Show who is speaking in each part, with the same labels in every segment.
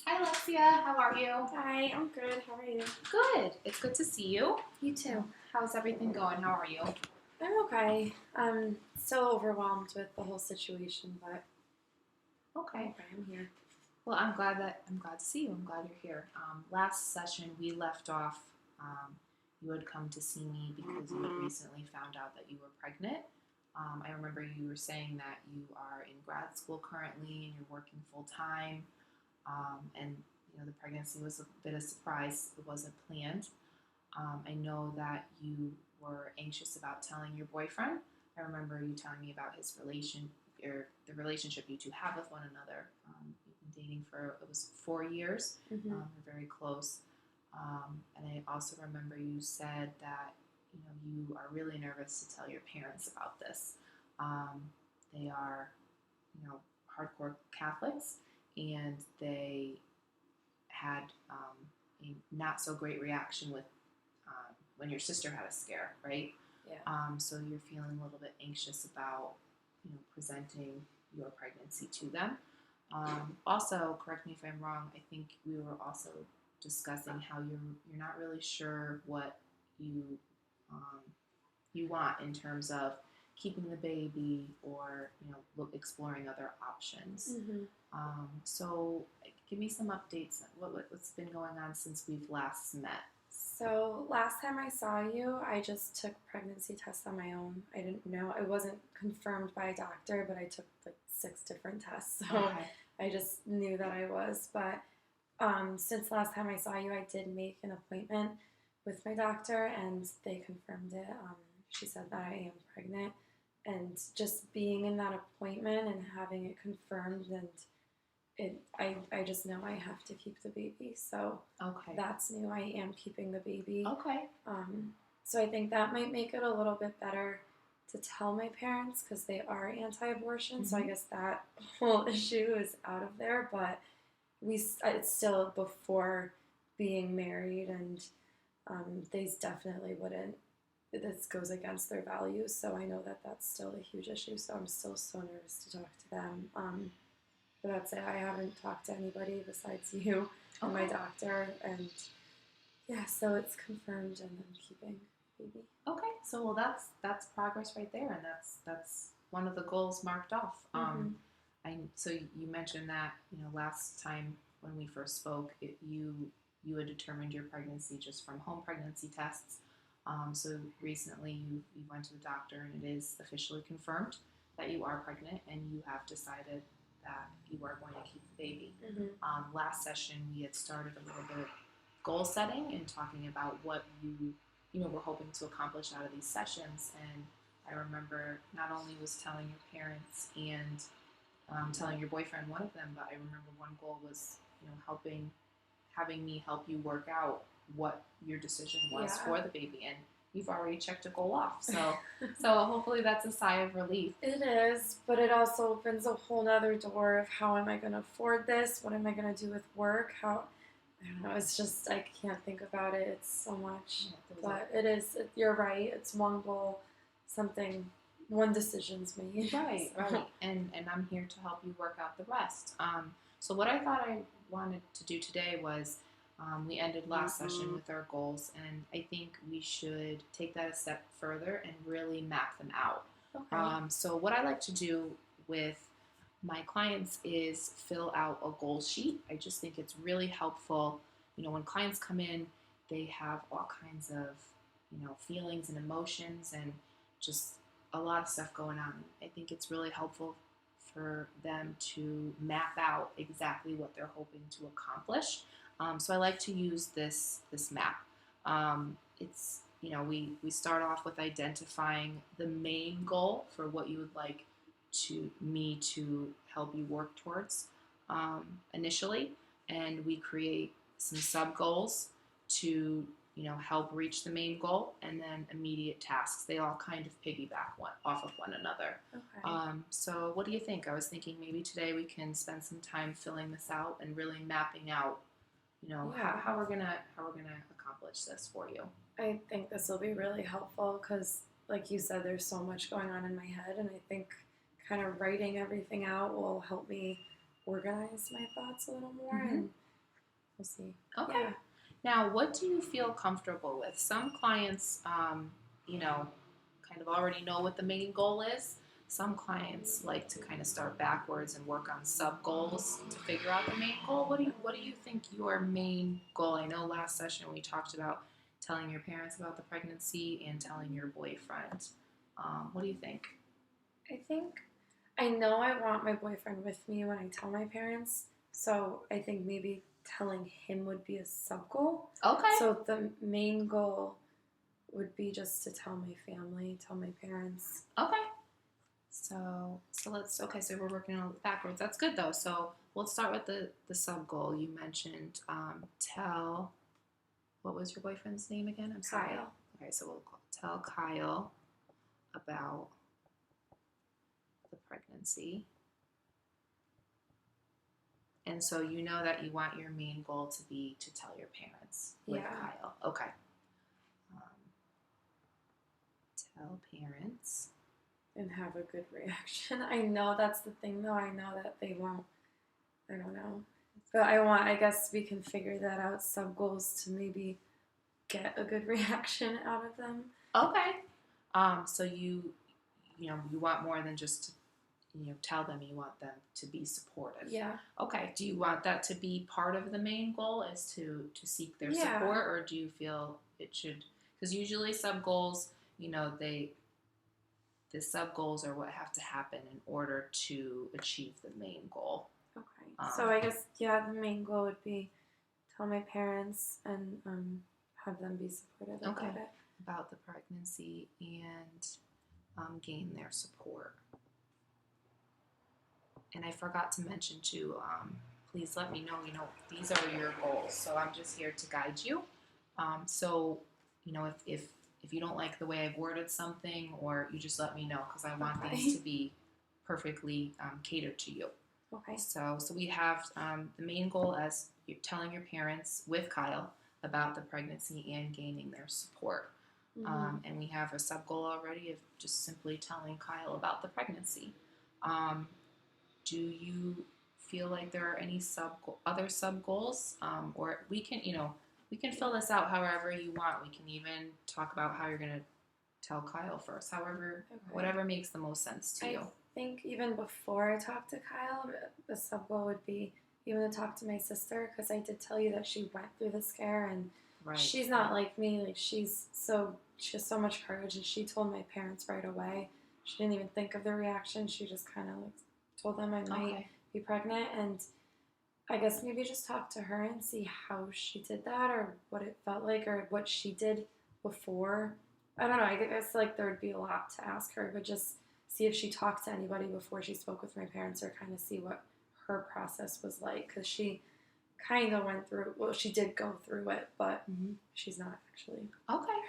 Speaker 1: Hi, Alexia. How are you?
Speaker 2: Hi, I'm good. How are you?
Speaker 1: Good. It's good to see you.
Speaker 2: You too.
Speaker 1: How's everything going? How are you?
Speaker 2: I'm okay. I'm still overwhelmed with the whole situation, but
Speaker 1: Okay.
Speaker 2: I'm here.
Speaker 1: Well, I'm glad to see you. I'm glad you're here. Last session we left off. You had come to see me because you had recently found out that you were pregnant. I remember you were saying that you are in grad school currently and you're working full time. And the pregnancy was a bit of a surprise. It wasn't planned. I know that you were anxious about telling your boyfriend. I remember you telling me about his relation, or the relationship you two have with one another. You've been dating for, it was 4 years. You're very close. And I also remember you said that you are really nervous to tell your parents about this. They are, hardcore Catholics, and they had a not so great reaction with when your sister had a scare, right?
Speaker 2: Yeah.
Speaker 1: So you're feeling a little bit anxious about, presenting your pregnancy to them. Also, correct me if I'm wrong. I think we were also discussing how you're not really sure what you um, you want in terms of keeping the baby or exploring other options. So give me some updates. What's been going on since we've last met?
Speaker 2: So last time I saw you, I just took pregnancy tests on my own. I didn't know, it wasn't confirmed by a doctor, but I took like 6 different tests. So
Speaker 1: Okay.
Speaker 2: I just knew that I was. But since last time I saw you, I did make an appointment with my doctor, and they confirmed it. She said that I am pregnant, and just being in that appointment and having it confirmed, and I just know I have to keep the baby. So
Speaker 1: Okay.
Speaker 2: that's new. I am keeping the baby.
Speaker 1: Okay.
Speaker 2: So I think that might make it a little bit better to tell my parents, because they are anti-abortion. So I guess that whole issue is out of there. But it's still before being married, and they definitely wouldn't. This goes against their values. So I know that that's still a huge issue. So I'm still so nervous to talk to them. But that's it. I haven't talked to anybody besides you and my doctor, and yeah, so it's confirmed, and I'm keeping baby.
Speaker 1: Okay, so well, that's progress right there, and that's one of the goals marked off. So you mentioned that last time when we first spoke, you had determined your pregnancy just from home pregnancy tests. So recently you went to the doctor, and it is officially confirmed that you are pregnant, and you have decided that you are going to keep the baby. Last session we had started a little bit of goal setting and talking about what you were hoping to accomplish out of these sessions. And I remember not only was telling your parents and telling your boyfriend, one of them, but I remember one goal was having me help you work out what your decision was for the baby, and you've already checked a goal off. So hopefully that's a sigh of relief.
Speaker 2: It is, but it also opens a whole nother door of how am I going to afford this? What am I going to do with work? I don't know. It's just, I can't think about it. It's so much. But it is, you're right. It's one goal, one decision's made.
Speaker 1: Right. And I'm here to help you work out the rest. So what I thought I wanted to do today was, we ended last session with our goals, and I think we should take that a step further and really map them out.
Speaker 2: Okay.
Speaker 1: So what I like to do with my clients is fill out a goal sheet. I just think it's really helpful. When clients come in, they have all kinds of, feelings and emotions and just a lot of stuff going on. I think it's really helpful for them to map out exactly what they're hoping to accomplish. So I like to use this map. It's we start off with identifying the main goal for what you would like me to help you work towards initially, and we create some sub goals to help reach the main goal, and then immediate tasks. They all kind of piggyback off of one another.
Speaker 2: Okay.
Speaker 1: So what do you think? I was thinking maybe today we can spend some time filling this out and really mapping out how we're gonna accomplish this for you.
Speaker 2: I think this will be really helpful because, like you said, there's so much going on in my head, and I think kind of writing everything out will help me organize my thoughts a little more and we'll see.
Speaker 1: Okay.
Speaker 2: Yeah.
Speaker 1: Now, what do you feel comfortable with? Some clients, kind of already know what the main goal is. Some clients like to kind of start backwards and work on sub goals to figure out the main goal. What do you think your main goal? I know last session we talked about telling your parents about the pregnancy and telling your boyfriend. What do you think?
Speaker 2: I think I know I want my boyfriend with me when I tell my parents, so I think maybe telling him would be a sub goal.
Speaker 1: Okay.
Speaker 2: So the main goal would be just to tell my family, tell my parents.
Speaker 1: Okay. So so we're working on it backwards. That's good though. So let's start with the sub goal. You mentioned tell, what was your boyfriend's name again? I'm sorry.
Speaker 2: Kyle.
Speaker 1: Okay, so tell Kyle about the pregnancy. And so you know that you want your main goal to be to tell your parents with Kyle. Okay. Tell parents.
Speaker 2: And have a good reaction. I know that's the thing though. I know that they won't. I don't know. But I guess we can figure that out. Sub goals to maybe get a good reaction out of them.
Speaker 1: Okay. So you want more than just tell them. You want them to be supportive.
Speaker 2: Yeah.
Speaker 1: Okay. Do you want that to be part of the main goal, is to seek their support, or do you feel it should? Because usually sub goals, the sub goals are what have to happen in order to achieve the main goal.
Speaker 2: Okay. So I guess the main goal would be tell my parents and have them be supportive about it.
Speaker 1: About the pregnancy and gain their support. And I forgot to mention too, please let me know, these are your goals. So I'm just here to guide you. So, if you don't like the way I've worded something, or you just let me know, because I want these to be perfectly catered to you.
Speaker 2: Okay.
Speaker 1: So we have the main goal as you're telling your parents with Kyle about the pregnancy and gaining their support.
Speaker 2: Mm-hmm.
Speaker 1: And we have a sub goal already of just simply telling Kyle about the pregnancy. Do you feel like there are any other sub goals? Or we can fill this out however you want. We can even talk about how you're going to tell Kyle first. However, whatever makes the most sense to you.
Speaker 2: I think even before I talk to Kyle, the sub goal would be even to talk to my sister, because I did tell you that she went through the scare, and she's not like me. Like she has so much courage, and she told my parents right away. She didn't even think of the reaction. She just kind of told them I might be pregnant, and I guess maybe just talk to her and see how she did that, or what it felt like, or what she did before. I don't know. I guess there would be a lot to ask her, but just see if she talked to anybody before she spoke with my parents, or kind of see what her process was like, because she kind of went through. Well, she did go through it, but she's not actually.
Speaker 1: Okay.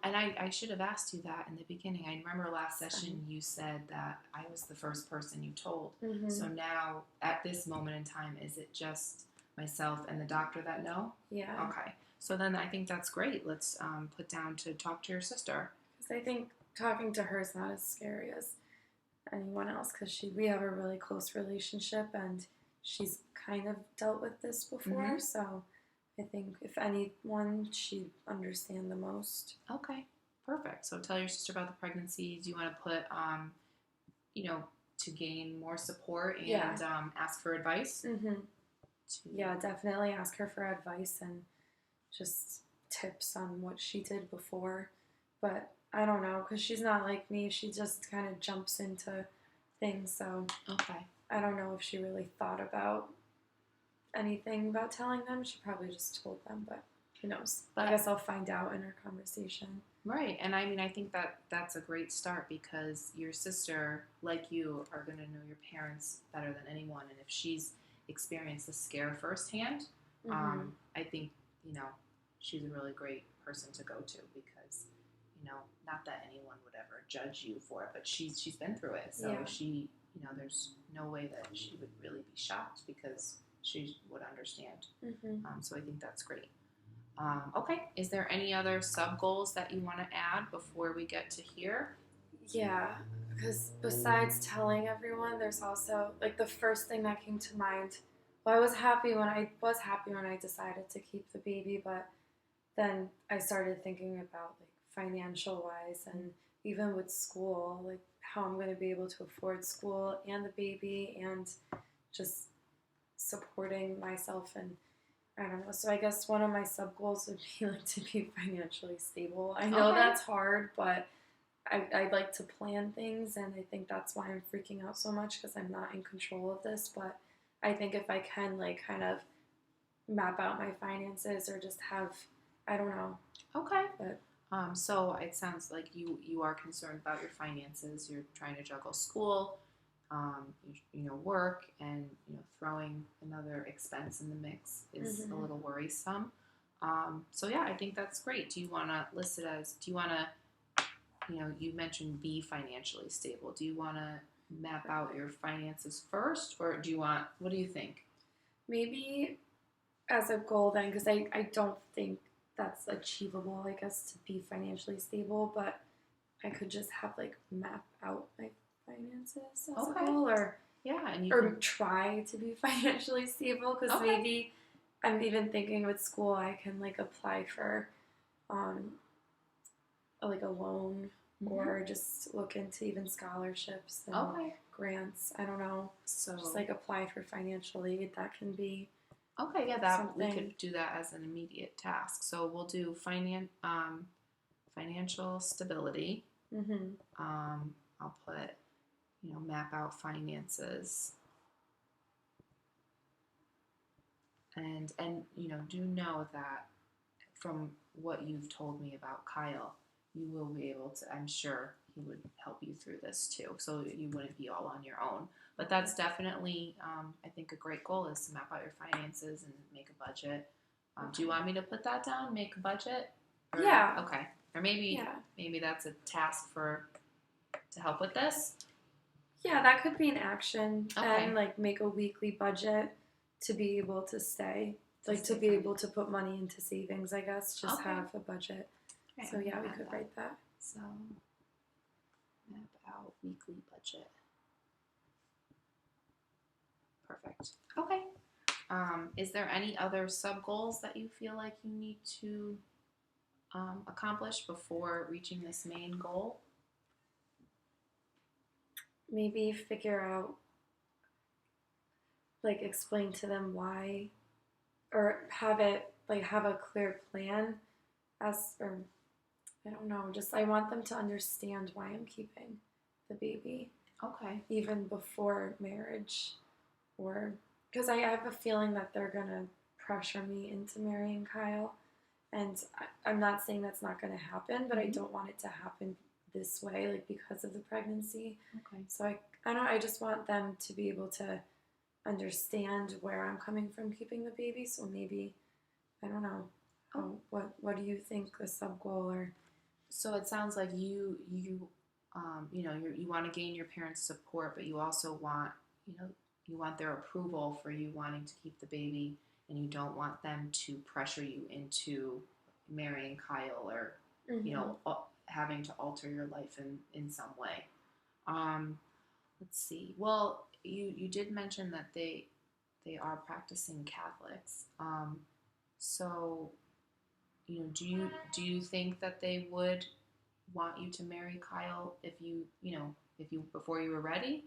Speaker 1: And I should have asked you that in the beginning. I remember last session you said that I was the first person you told.
Speaker 2: Mm-hmm.
Speaker 1: So now, at this moment in time, is it just myself and the doctor that know?
Speaker 2: Yeah.
Speaker 1: Okay. So then I think that's great. Let's put down to talk to your sister.
Speaker 2: Because I think talking to her is not as scary as anyone else, because we have a really close relationship, and she's kind of dealt with this before. So I think if anyone, she'd understand the most.
Speaker 1: Okay, perfect. So tell your sister about the pregnancy. Do you want to put, to gain more support and ask for advice?
Speaker 2: Mm-hmm. Yeah, definitely ask her for advice and just tips on what she did before. But I don't know, because she's not like me. She just kind of jumps into things. So I don't know if she really thought about anything about telling them. She probably just told them, but who knows? But I guess I'll find out in our conversation.
Speaker 1: Right. And I think that's a great start, because your sister, like you, are going to know your parents better than anyone. And if she's experienced the scare firsthand, I think, she's a really great person to go to, because, not that anyone would ever judge you for it, but she's been through it. So she, there's no way that she would really be shocked, because she would understand. So I think that's great. Okay. Is there any other sub goals that you want to add before we get to here?
Speaker 2: Yeah, because besides telling everyone, there's also the first thing that came to mind well, I was happy when I decided to keep the baby, but then I started thinking about like financial wise and even with school, like how I'm going to be able to afford school and the baby and just supporting myself and I don't know. So I guess one of my sub goals would be like to be financially stable. I know
Speaker 1: Okay.
Speaker 2: that's hard, but I like to plan things, and I think that's why I'm freaking out so much because I'm not in control of this. But I think if I can like kind of map out my finances or just have, I don't know,
Speaker 1: Okay.
Speaker 2: but
Speaker 1: So it sounds like you are concerned about your finances. You're trying to juggle school, work, and throwing another expense in the mix is a
Speaker 2: hmm
Speaker 1: little worrisome. So yeah, I think that's great. Do you want to list it as? Do you want to? You mentioned be financially stable. Do you want to map out your finances first, or do you want? What do you think?
Speaker 2: maybe as a goal then, because I don't think that's achievable, I guess, to be financially stable, but I could just have like map out my finances as a
Speaker 1: Okay.
Speaker 2: goal, or
Speaker 1: Yeah, and you
Speaker 2: or
Speaker 1: can.
Speaker 2: try to be financially stable. Because
Speaker 1: Okay.
Speaker 2: maybe I'm even thinking with school I can like apply for um like a loan
Speaker 1: Hmm.
Speaker 2: or just look into even scholarships and
Speaker 1: Okay.
Speaker 2: grants. I don't know. Just
Speaker 1: So
Speaker 2: like apply for financial aid. That can be
Speaker 1: okay, yeah, that we
Speaker 2: something.
Speaker 1: could do that as an immediate task. So we'll do financial stability.
Speaker 2: Mm-hmm.
Speaker 1: I'll put map out finances and do know that from what you've told me about Kyle, you will be able to. I'm sure he would help you through this too, so you wouldn't be all on your own. But that's definitely, I think, a great goal is to map out your finances and make a budget. Do you
Speaker 2: Okay.
Speaker 1: want me to put that down? Make a budget, or
Speaker 2: Yeah.
Speaker 1: okay, or maybe
Speaker 2: Yeah.
Speaker 1: maybe that's a task for to help with this.
Speaker 2: Yeah, that could be an action and
Speaker 1: Okay,
Speaker 2: like make a weekly budget to be able to stay,
Speaker 1: to
Speaker 2: like to
Speaker 1: stay
Speaker 2: be able
Speaker 1: financial.
Speaker 2: to put money into savings, I guess, just
Speaker 1: Okay,
Speaker 2: have a budget.
Speaker 1: okay,
Speaker 2: So
Speaker 1: I'm
Speaker 2: yeah,
Speaker 1: gonna
Speaker 2: we
Speaker 1: add
Speaker 2: could
Speaker 1: that.
Speaker 2: write that.
Speaker 1: So map out weekly budget. Perfect. Okay. Is there any other sub goals that you feel like you need to accomplish before reaching this main goal?
Speaker 2: Maybe figure out, like explain to them why, or have it, like have a clear plan as, or I don't know, just I want them to understand why I'm keeping the baby
Speaker 1: Okay.
Speaker 2: even before marriage, or because I have a feeling that they're gonna pressure me into marrying Kyle. And I'm not saying that's not going to happen, but I
Speaker 1: Mhm.
Speaker 2: don't want it to happen this way, like because of the pregnancy.
Speaker 1: Okay.
Speaker 2: So I don't. I just want them to be able to understand where I'm coming from keeping the baby. So maybe I don't know.
Speaker 1: Oh,
Speaker 2: What do you think the sub goal or?
Speaker 1: so it sounds like you want to gain your parents' support, but you also want you know you want their approval for you wanting to keep the baby, and you don't want them to pressure you into marrying Kyle or
Speaker 2: Mm-hmm.
Speaker 1: having to alter your life in some way. Um, let's see. Well, you did mention that they are practicing Catholics. So do you think that they would want you to marry Kyle if you before you were ready?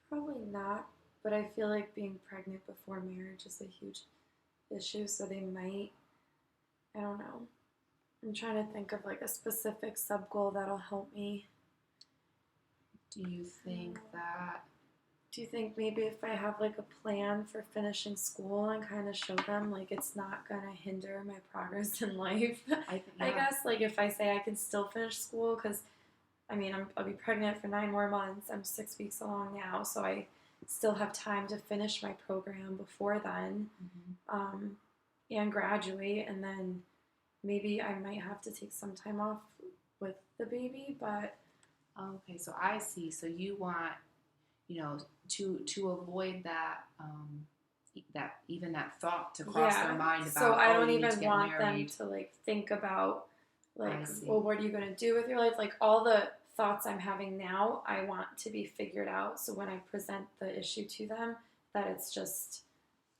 Speaker 2: Probably not, but I feel like being pregnant before marriage is a huge issue. So they might. I don't know. I'm trying to think of like a specific sub goal that'll help me.
Speaker 1: Do you think that?
Speaker 2: Do you think maybe if I have like a plan for finishing school and kind of show them like it's not gonna hinder my progress in life?
Speaker 1: I think
Speaker 2: I
Speaker 1: yeah.
Speaker 2: guess like if I say I can still finish school because I mean I'll be pregnant for 9 more months. I'm 6 weeks along now, so I still have time to finish my program before then,
Speaker 1: Mhm.
Speaker 2: um, and graduate, and then maybe I might have to take some time off with the baby, but
Speaker 1: Okay, so I see. So you want to avoid that even that thought to cross their
Speaker 2: yeah,
Speaker 1: mind
Speaker 2: so
Speaker 1: about,
Speaker 2: I
Speaker 1: oh,
Speaker 2: don't
Speaker 1: you need to
Speaker 2: even
Speaker 1: get
Speaker 2: want them
Speaker 1: married.
Speaker 2: to like think about
Speaker 1: I
Speaker 2: like, well,
Speaker 1: see.
Speaker 2: what are you gonna do with your life? Like all the thoughts I'm having now, I want to be figured out. So when I present the issue to them, that it's just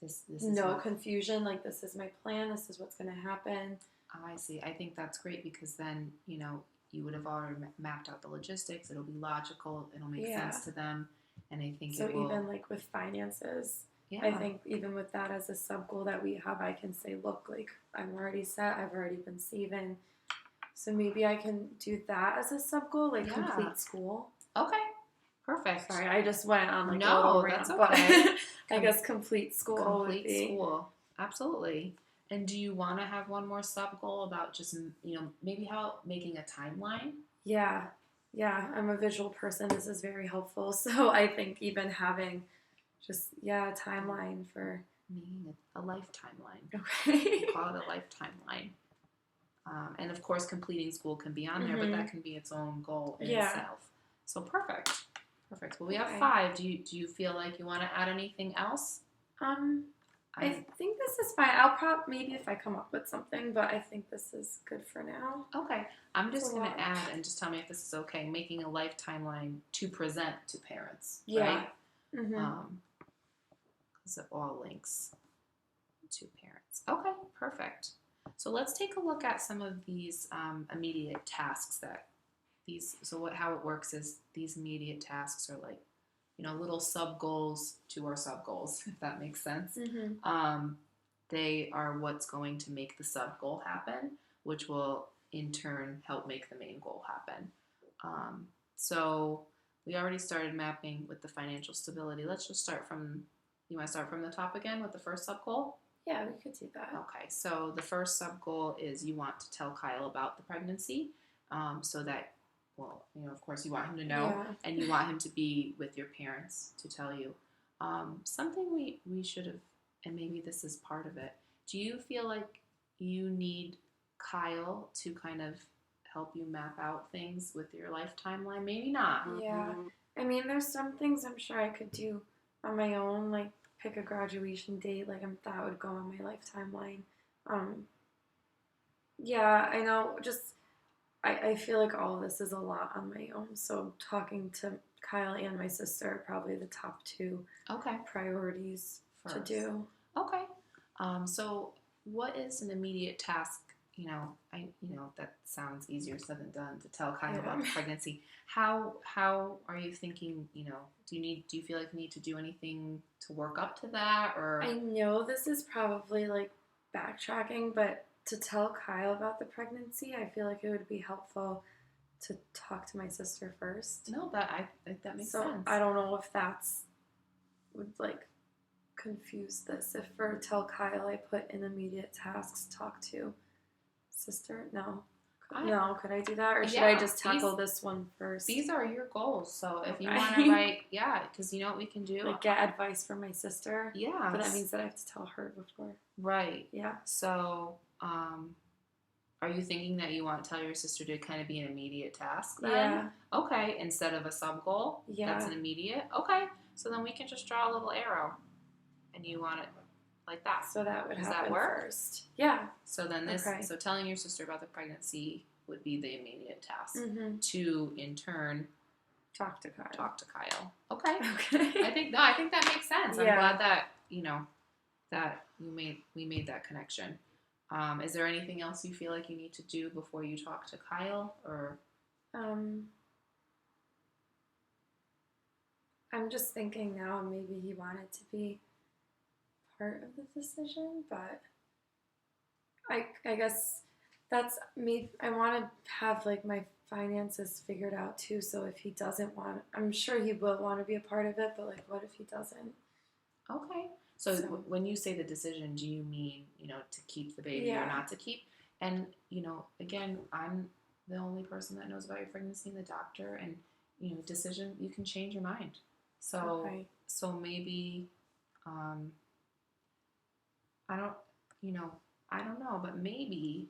Speaker 1: This is
Speaker 2: no
Speaker 1: what
Speaker 2: confusion. Like, this is my plan. This is what's going to happen.
Speaker 1: I see. I think that's great because then, you would have already mapped out the logistics. It'll be logical. It'll make
Speaker 2: Yeah.
Speaker 1: sense to them. And I think
Speaker 2: So
Speaker 1: it will.
Speaker 2: even like with finances,
Speaker 1: Yeah.
Speaker 2: I think even with that as a sub goal that we have, I can say, look, like I'm already set. I've already been saving. So maybe I can do that as a sub goal, like complete school.
Speaker 1: Okay. Perfect.
Speaker 2: Sorry, I just went on like a
Speaker 1: No,
Speaker 2: little rant,
Speaker 1: that's okay.
Speaker 2: but I guess complete school would
Speaker 1: Complete
Speaker 2: be.
Speaker 1: school. Absolutely. And do you want to have one more sub goal about just, maybe how making a timeline?
Speaker 2: Yeah, yeah. I'm a visual person. This is very helpful. So I think even having just a timeline for
Speaker 1: Making a life timeline.
Speaker 2: okay.
Speaker 1: We'll call it a life timeline. And of course, completing school can be on there, but that can be its own goal in itself. So perfect. Perfect. Well, we have 5. Do you feel like you want to add anything else?
Speaker 2: I think this is fine. I'll maybe if I come up with something, but I think this is good for now.
Speaker 1: Okay. I'm just going to add, and just tell me if this is okay, making a life timeline to present to parents.
Speaker 2: Yeah.
Speaker 1: Right? Because it all links to parents. Okay, perfect. So let's take a look at some of these immediate tasks how it works is these immediate tasks are like, little sub goals to our sub goals, if that makes sense. They are what's going to make the sub goal happen, which will in turn help make the main goal happen. So we already started mapping with the financial stability. Let's just you want to start from the top again with the first sub goal?
Speaker 2: Yeah, we could do that.
Speaker 1: Okay, so the first sub goal is you want to tell Kyle about the pregnancy, so that, of course you want him to know, and you want him to be with your parents to tell you. Something we should have, and maybe this is part of it, do you feel like you need Kyle to kind of help you map out things with your life timeline? Maybe not.
Speaker 2: Yeah. I mean, there's some things I'm sure I could do on my own, like pick a graduation date, like that would go on my life timeline. Yeah, I know, I feel like all of this is a lot on my own, so talking to Kyle and my sister are probably the top 2 priorities to do.
Speaker 1: Okay. So what is an immediate task? That sounds easier said than done to tell Kyle about the pregnancy. How are you thinking? Do you feel like you need to do anything to work up to that, or?
Speaker 2: I know this is probably like backtracking, but to tell Kyle about the pregnancy, I feel like it would be helpful to talk to my sister first.
Speaker 1: No, that makes sense.
Speaker 2: So I don't know if would like confuse this. If for tell Kyle I put in immediate tasks, talk to sister. No. Could I do that, or should I just tackle this one first?
Speaker 1: These are your goals, so if you want to write, because you know what we can do,
Speaker 2: like get advice from my sister.
Speaker 1: Yeah,
Speaker 2: but that means that I have to tell her before.
Speaker 1: Right.
Speaker 2: Yeah.
Speaker 1: So, are you thinking that you want to tell your sister to kind of be an immediate task then?
Speaker 2: Yeah.
Speaker 1: Okay, instead of a sub goal.
Speaker 2: Yeah.
Speaker 1: That's an immediate. Okay, so then we can just draw a little arrow, and you want it like that.
Speaker 2: So that would
Speaker 1: Does
Speaker 2: happen
Speaker 1: that work?
Speaker 2: First. Yeah.
Speaker 1: So then so telling your sister about the pregnancy would be the immediate task. To in turn
Speaker 2: talk to Kyle.
Speaker 1: Okay. I think that makes sense. I'm glad that that we made that connection. Is there anything else you feel like you need to do before you talk to Kyle, or?
Speaker 2: I'm just thinking now, maybe he wanted to be part of the decision, but I guess that's me. I want to have like my finances figured out too, so if he doesn't want, I'm sure he will want to be a part of it, but like what if he doesn't?
Speaker 1: Okay. So when you say the decision, do you mean, to keep the baby or not to keep? And, again, I'm the only person that knows about your pregnancy and the doctor, and, decision, you can change your mind. So, so maybe, I don't know, but maybe,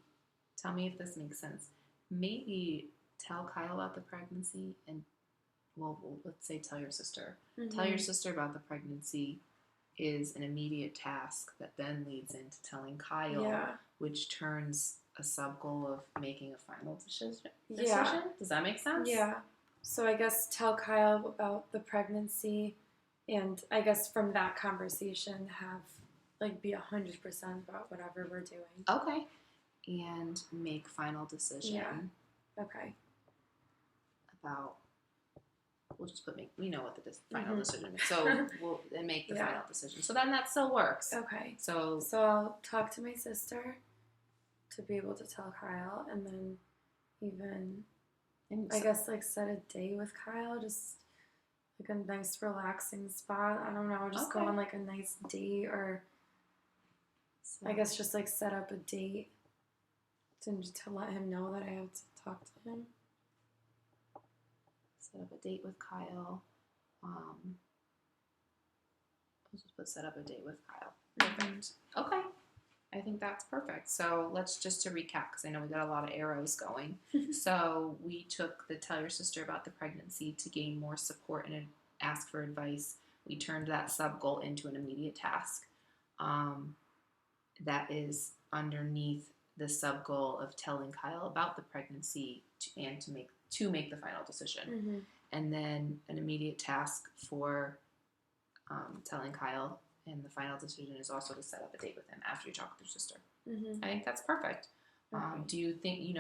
Speaker 1: tell me if this makes sense. Maybe tell Kyle about the pregnancy and, let's say tell your sister. Tell your sister about the pregnancy is an immediate task that then leads into telling Kyle, which turns a sub goal of making a final decision. Does that make sense?
Speaker 2: Yeah. So I guess tell Kyle about the pregnancy, and I guess from that conversation have like be 100% about whatever we're doing.
Speaker 1: Okay. And make final decision
Speaker 2: Okay.
Speaker 1: about. We'll just put make. We know what the final decision is. So we'll and make the final decision. So then that still works.
Speaker 2: Okay.
Speaker 1: So
Speaker 2: I'll talk to my sister to be able to tell Kyle, and then even I guess like set a day with Kyle, just like a nice relaxing spot. I don't know, just go on like a nice date, or I guess just like set up a date to let him know that I have to talk to him.
Speaker 1: Set up a date with Kyle. We'll just put set up a date with Kyle. Perfect. Okay. I think that's perfect. So let's just to recap, because I know we got a lot of arrows going. So we took the tell your sister about the pregnancy to gain more support and ask for advice. We turned that sub goal into an immediate task. That is underneath the sub goal of telling Kyle about the pregnancy to make the final decision. And then an immediate task for telling Kyle, and the final decision is also to set up a date with him after you talk with your sister. I think that's perfect. Do you think,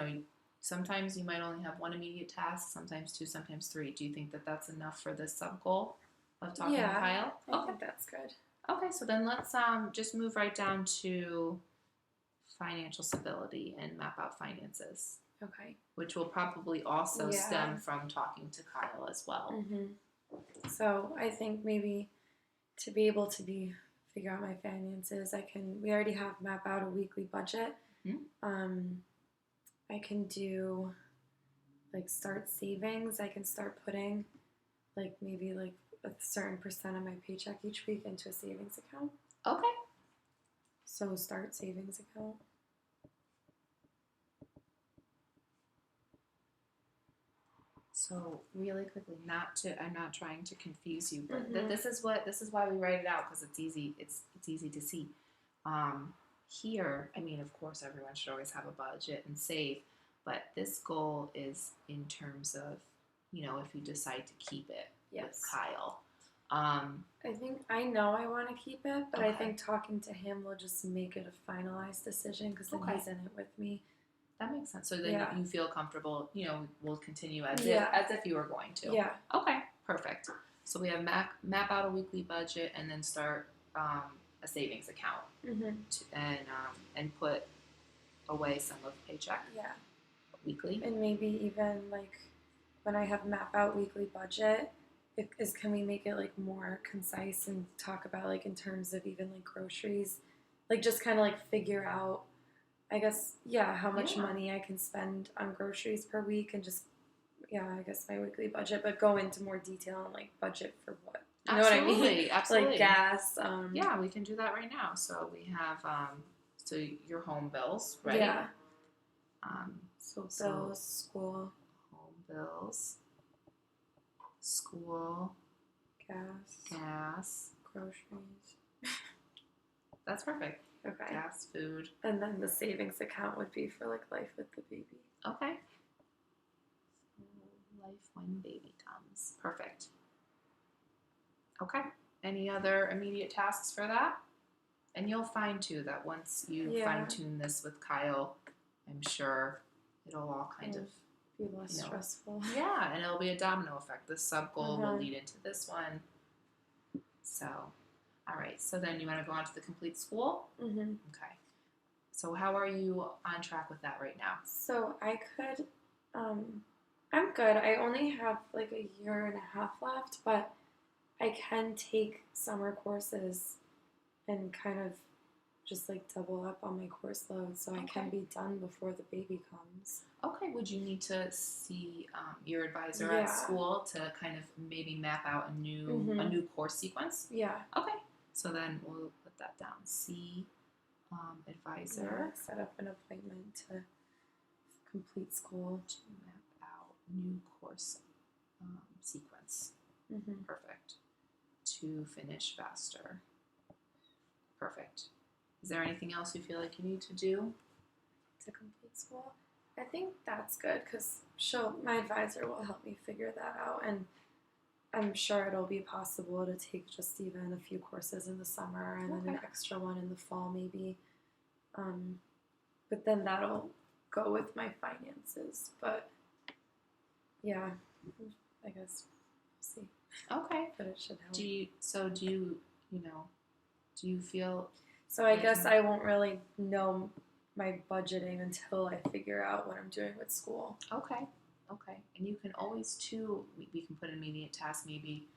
Speaker 1: sometimes you might only have one immediate task, sometimes two, sometimes three. Do you think that that's enough for this sub goal of talking to Kyle?
Speaker 2: I think that's good.
Speaker 1: Okay, so then let's just move right down to financial stability and map out finances.
Speaker 2: Okay.
Speaker 1: Which will probably also stem from talking to Kyle as well.
Speaker 2: So I think maybe to be able to figure out my finances, we already have map out a weekly budget. I can do like start savings. I can start putting like maybe like a certain percent of my paycheck each week into a savings account.
Speaker 1: Okay.
Speaker 2: So start savings account.
Speaker 1: So really quickly, I'm not trying to confuse you, but this is why we write it out, because it's easy. It's easy to see. Here, I mean, of course, everyone should always have a budget and save, but this goal is in terms of, if you decide to keep it with Kyle.
Speaker 2: I think I know I want to keep it, but I think talking to him will just make it a finalized decision, because then he's in it with me.
Speaker 1: That makes sense. So then you feel comfortable, we'll continue as if you were going to.
Speaker 2: Yeah.
Speaker 1: Okay, perfect. So we have map out a weekly budget, and then start a savings account and put away some of the paycheck.
Speaker 2: Yeah.
Speaker 1: Weekly.
Speaker 2: And maybe even like when I have map out weekly budget, can we make it like more concise and talk about like in terms of even like groceries, like just kind of like figure out, I guess, how much money I can spend on groceries per week, and just, I guess my weekly budget, but go into more detail on like budget for what. You know what I mean?
Speaker 1: Absolutely.
Speaker 2: Like gas.
Speaker 1: Yeah, we can do that right now. So we have, so your home bills, right?
Speaker 2: Yeah. So bills, school.
Speaker 1: Home bills, school. Gas.
Speaker 2: Groceries.
Speaker 1: That's perfect.
Speaker 2: Okay.
Speaker 1: Gas, food.
Speaker 2: And then the savings account would be for like life with the baby.
Speaker 1: Okay. So life when baby comes. Perfect. Okay. Any other immediate tasks for that? And you'll find too that once you fine tune this with Kyle, I'm sure it'll all kind of
Speaker 2: be less stressful.
Speaker 1: Yeah, and it'll be a domino effect. This sub goal will lead into this one. So, all right. So then you want to go on to the complete school? Okay. So how are you on track with that right now?
Speaker 2: So I could, I'm good. I only have like a year and a half left, but I can take summer courses and kind of just like double up on my course load, so I can be done before the baby comes.
Speaker 1: Okay, would you need to see your advisor at school to kind of maybe map out a new course sequence?
Speaker 2: Yeah.
Speaker 1: Okay, so then we'll put that down. See advisor.
Speaker 2: Set up an appointment to complete school.
Speaker 1: To map out new course sequence. Perfect. To finish faster. Perfect. Is there anything else you feel like you need to do?
Speaker 2: To complete school? I think that's good because my advisor will help me figure that out, and I'm sure it'll be possible to take just even a few courses in the summer and then an
Speaker 1: Okay.
Speaker 2: extra one in the fall, maybe. But then that'll go with my finances. But yeah, I guess we'll see.
Speaker 1: Okay.
Speaker 2: But it should help.
Speaker 1: Do you, you know, do you feel
Speaker 2: So I
Speaker 1: like
Speaker 2: guess I won't really know my budgeting until I figure out what I'm doing with school.
Speaker 1: okay? Okay. And you can always too. We can put an immediate task. Maybe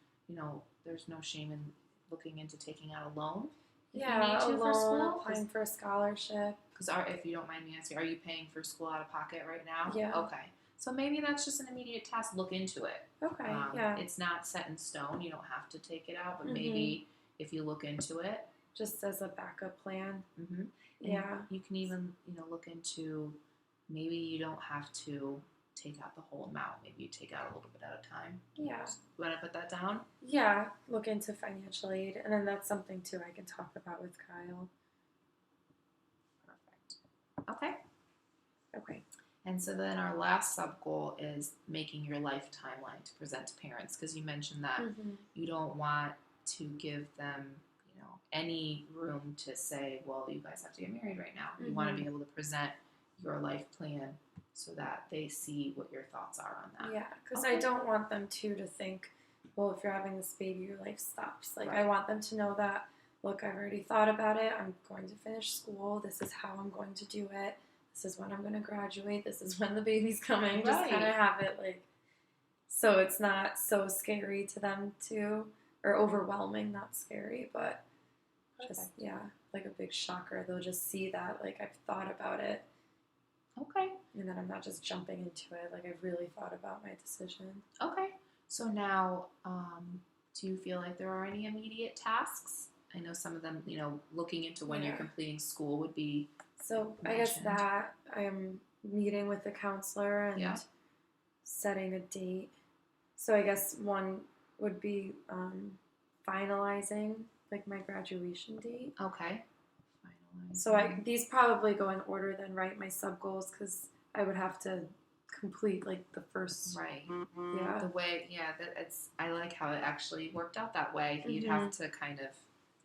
Speaker 1: there's no shame in looking into taking out a loan if you need
Speaker 2: Yeah, a
Speaker 1: to for
Speaker 2: loan,
Speaker 1: school.
Speaker 2: applying for a scholarship.
Speaker 1: Because if you don't mind me asking, are you paying for school out of pocket right now?
Speaker 2: Yeah.
Speaker 1: Okay. So maybe that's just an immediate task. Look into it.
Speaker 2: Okay, yeah.
Speaker 1: It's not set in stone. You don't have to take it out, but
Speaker 2: Mhm.
Speaker 1: maybe if you look into it,
Speaker 2: Just as a backup plan.
Speaker 1: mm-hmm.
Speaker 2: Yeah.
Speaker 1: You can even look into maybe you don't have to take out the whole amount. Maybe you take out a little bit at a time.
Speaker 2: Yeah.
Speaker 1: Want to put that down?
Speaker 2: Yeah, look into financial aid, and then that's something too I can talk about with Kyle.
Speaker 1: Perfect. Okay.
Speaker 2: Okay.
Speaker 1: And so then our last sub goal is making your life timeline to present to parents, because you mentioned that you don't want to give them any room to say, well, you guys have to get married right now. You want to be able to present your life plan so that they see what your thoughts are on that.
Speaker 2: Yeah, because I don't want them to think, well, if you're having this baby, your life stops. Like,
Speaker 1: Right.
Speaker 2: I want them to know that, look, I've already thought about it. I'm going to finish school. This is how I'm going to do it. This is when I'm going to graduate. This is when the baby's coming. Just
Speaker 1: Right.
Speaker 2: kind of have it, like, so it's not so scary to them, too. Or overwhelming, not scary, but just, yeah, like a big shocker. They'll just see that, like, I've thought about it.
Speaker 1: Okay.
Speaker 2: And then I'm not just jumping into it. Like, I've really thought about my decision.
Speaker 1: Okay. So now, do you feel like there are any immediate tasks? I know some of them, looking into when you're completing school would be.
Speaker 2: So I guess that I'm meeting with the counselor and setting a date. So I guess one would be finalizing like my graduation date.
Speaker 1: Okay.
Speaker 2: So these probably go in order then, right? My sub goals, because I would have to complete like the first.
Speaker 1: Right.
Speaker 2: Yeah.
Speaker 1: The way, I like how it actually worked out that way. You'd have to kind of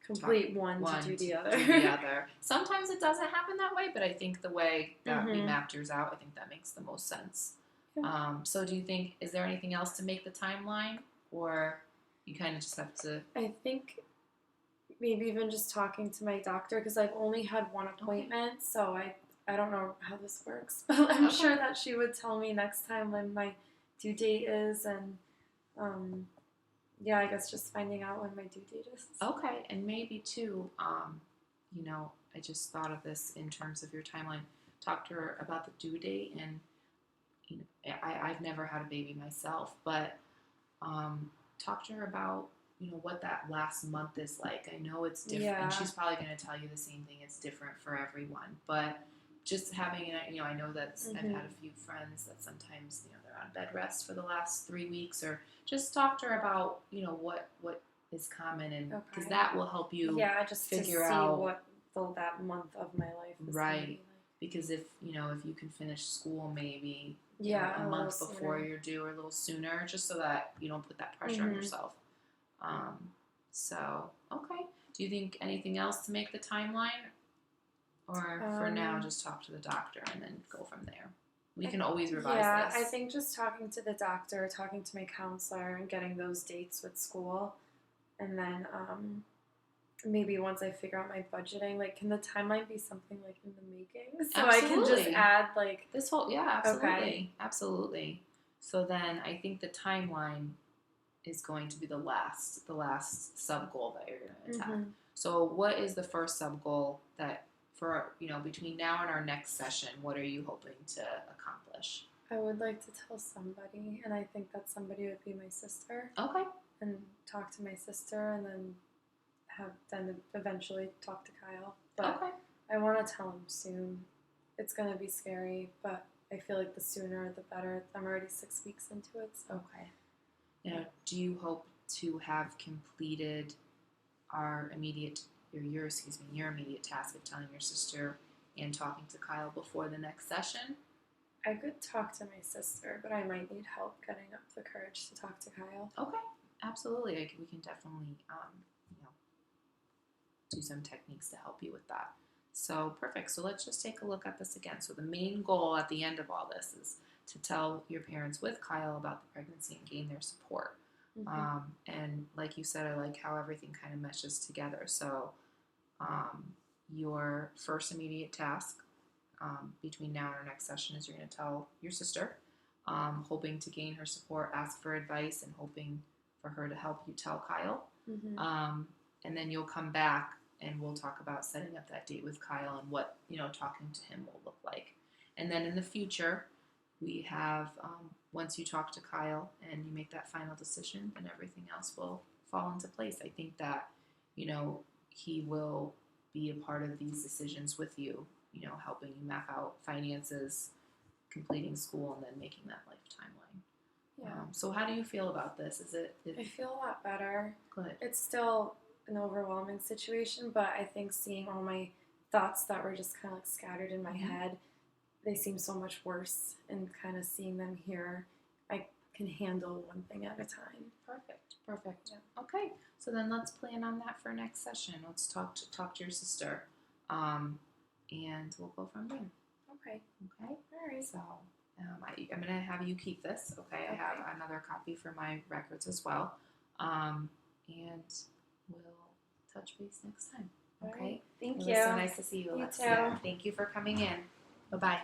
Speaker 2: complete one to do the other.
Speaker 1: Sometimes it doesn't happen that way, but I think the way that we mapped yours out, I think that makes the most sense. Yeah. So do you think, is there anything else to make the timeline, or you kind of just have to?
Speaker 2: I think maybe even just talking to my doctor, because I've only had one appointment, so I don't know how this works, but I'm sure that she would tell me next time when my due date is, and I guess just finding out when my due date is.
Speaker 1: Okay, and maybe too, I just thought of this in terms of your timeline. Talk to her about the due date, and I've never had a baby myself, but talk to her about what that last month is like. I know it's different, and she's probably going to tell you the same thing. It's different for everyone, but just having I know that I've had a few friends that sometimes they're on bed rest for the last 3 weeks, or just talk to her about what is common, and because that will help you
Speaker 2: just
Speaker 1: figure
Speaker 2: to see
Speaker 1: out
Speaker 2: what that month of my life is
Speaker 1: right.
Speaker 2: Gonna be like.
Speaker 1: Because if you can finish school maybe
Speaker 2: a
Speaker 1: month before you're due, or a little sooner, just so that you don't put that pressure on yourself. So okay. Do you think anything else to make the timeline? Or for now, just talk to the doctor and then go from there. We can always revise this.
Speaker 2: Yeah, I think just talking to the doctor, talking to my counselor, and getting those dates with school. And then maybe once I figure out my budgeting, like, can the timeline be something like in the making? So I can just add like
Speaker 1: this whole, absolutely. So then I think the timeline is going to be the last sub goal that you're going to attack. So what is the first sub goal that for between now and our next session, what are you hoping to accomplish?
Speaker 2: I would like to tell somebody, and I think that somebody would be my sister.
Speaker 1: Okay.
Speaker 2: And talk to my sister, and then eventually talk to Kyle. But I want to tell him soon. It's gonna be scary, but I feel like the sooner the better. I'm already 6 weeks into it. So.
Speaker 1: Okay. Now, do you hope to have completed your immediate task of telling your sister and talking to Kyle before the next session?
Speaker 2: I could talk to my sister, but I might need help getting up the courage to talk to Kyle.
Speaker 1: Okay, absolutely. We can definitely, you know, do some techniques to help you with that. So perfect. So let's just take a look at this again. So the main goal at the end of all this is to tell your parents with Kyle about the pregnancy and gain their support. And like you said, I like how everything kind of meshes together. So your first immediate task between now and our next session is you're going to tell your sister, hoping to gain her support, ask for advice, and hoping for her to help you tell Kyle. And then you'll come back and we'll talk about setting up that date with Kyle and what, talking to him will look like. And then in the future, we have, once you talk to Kyle and you make that final decision, then everything else will fall into place. I think that, he will be a part of these decisions with you, helping you map out finances, completing school, and then making that life timeline.
Speaker 2: Yeah.
Speaker 1: So how do you feel about this?
Speaker 2: I feel a lot better.
Speaker 1: Good.
Speaker 2: It's still an overwhelming situation, but I think seeing all my thoughts that were just kind of like scattered in my head, they seem so much worse, and kind of seeing them here, I can handle one thing at a time.
Speaker 1: Perfect. Yeah. Okay, so then let's plan on that for next session. Let's talk to your sister, and we'll go from there.
Speaker 2: Okay.
Speaker 1: All
Speaker 2: right.
Speaker 1: So I'm gonna have you keep this. Okay. I have another copy for my records as well, and we'll touch base next time. Okay.
Speaker 2: Right. Thank
Speaker 1: It
Speaker 2: you.
Speaker 1: was so nice to see you,
Speaker 2: You
Speaker 1: Alexia.
Speaker 2: too.
Speaker 1: Thank you for coming in. Bye-bye.